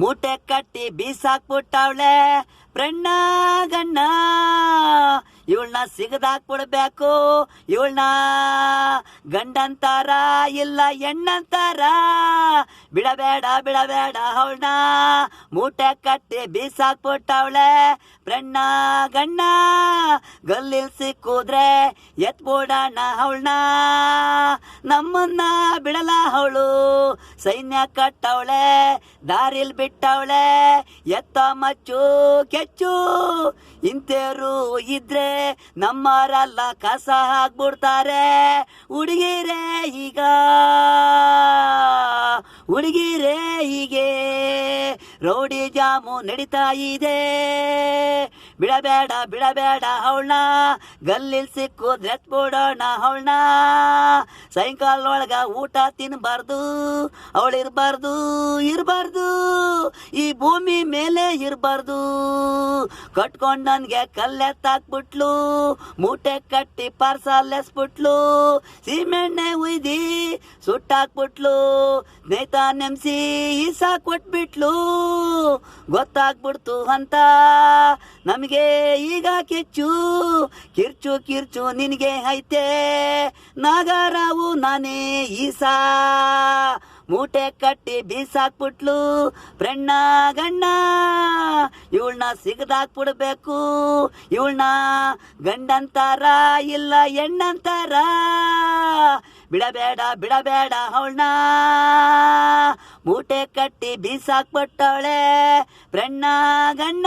ಮೂಟೆ ಕಟ್ಟಿ ಬೀಸಾಕ್ಬಿಟ್ಟವಳೆ ಫ್ರೆಂಡ ಗಣ್ಣ. ಇವಳನ್ನ ಸಿಗದಾಕ್ಬಿಡ್ಬೇಕು, ಇವಳನ್ನ ಗಂಡಂತಾರ ಇಲ್ಲ ಹೆಣ್ಣಂತಾರ. ಬಿಡಬೇಡ ಬಿಡಬೇಡ ಅವಳನ್ನ, ಮೂಟೆ ಕಟ್ಟಿ ಬೀಸಾಕ್ಬಿಟ್ಟವಳೆ ಫ್ರೆಂಡ ಗಣ್ಣ. ಗಲ್ಲಿಲ್ ಸಿಕ್ಕುದ್ರೆ ಎತ್ಬಿಡೋಣ ಅವಳನ್ನ, ನಮ್ಮನ್ನ ಬಿಡಲ ಅವಳು. ಸೈನ್ಯ ಕಟ್ಟವಳೆ ದಾರಿಲ್ ಬಿಟ್ಟವಳೆ, ಎತ್ತ ಮಚ್ಚು ಕೆಚ್ಚು. ಇಂತೇರು ಇದ್ರೆ ನಮ್ಮವರೆಲ್ಲ ಕಸ ಹಾಕ್ಬಿಡ್ತಾರೆ. ಹುಡುಗಿರೇ ಈಗ ಹುಡುಗಿರೇ ಹೀಗೆ ರೌಡಿ ಜಾಮು ನಡೀತಾ ಇದೆ. ಬಿಡಬೇಡ ಬಿಡಬೇಡ ಅವಳನ್ನ, ಗಲ್ಲಿಲ್ ಸಿಕ್ಕುದ್ರೆ ಬಿಡೋಣ ಅವಳನ್ನ. ಸಾಯಂಕಾಲದೊಳಗ ಊಟ ತಿನ್ಬಾರ್ದು, ಅವಳಿರ್ಬಾರ್ದು ಇರಬಾರ್ದು, ಈ ಭೂಮಿ ಮೇಲೆ ಇರಬಾರ್ದು. ಕಟ್ಕೊಂಡ್ ನನ್ಗೆ ಕಲ್ಲೆತ್ತಾಕ್ಬಿಟ್ಲು, ಮೂಟೆ ಕಟ್ಟಿ ಪಾರ್ಸಲ್ ಎಸ್ಬಿಟ್ಲು. ಸೀಮೆಣ್ಣೆ ಉಯ್ದಿ ಸುಟ್ಟಾಕ್ಬಿಟ್ಲು, ಸ್ನೇಹಿತ ನೆಮ್ಸಿ ಈಸಾ ಕೊಟ್ಬಿಟ್ಲು. ಗೊತ್ತಾಗ್ಬಿಡ್ತು ಅಂತ ನಮಗೆ ಈಗ ಕಿಚ್ಚು, ಕಿರ್ಚು ಕಿರ್ಚು ನಿನಗೆ ಐತೆ ನಾಗರಾವು ನಾನೇ ಈಸಾ. ಮೂಟೆ ಕಟ್ಟಿ ಬೀಸಾಕ್ಬಿಟ್ಲು ಫ್ರೆಂಡ ಗಣ್ಣ. ಇವಳನ್ನ ಸಿಗದಾಕ್ಬಿಡ್ಬೇಕು, ಇವಳನ್ನ ಗಂಡಂತಾರ ಇಲ್ಲ ಹೆಣ್ಣಂತಾರ. ಬಿಡಬೇಡ ಬಿಡಬೇಡ ಅವಳನ್ನ, ಮೂಟೆ ಕಟ್ಟಿ ಬೀಸಾಕ್ಬಿಟ್ಟವಳೆ ಫ್ರೆಂಡ ಗಣ್ಣ.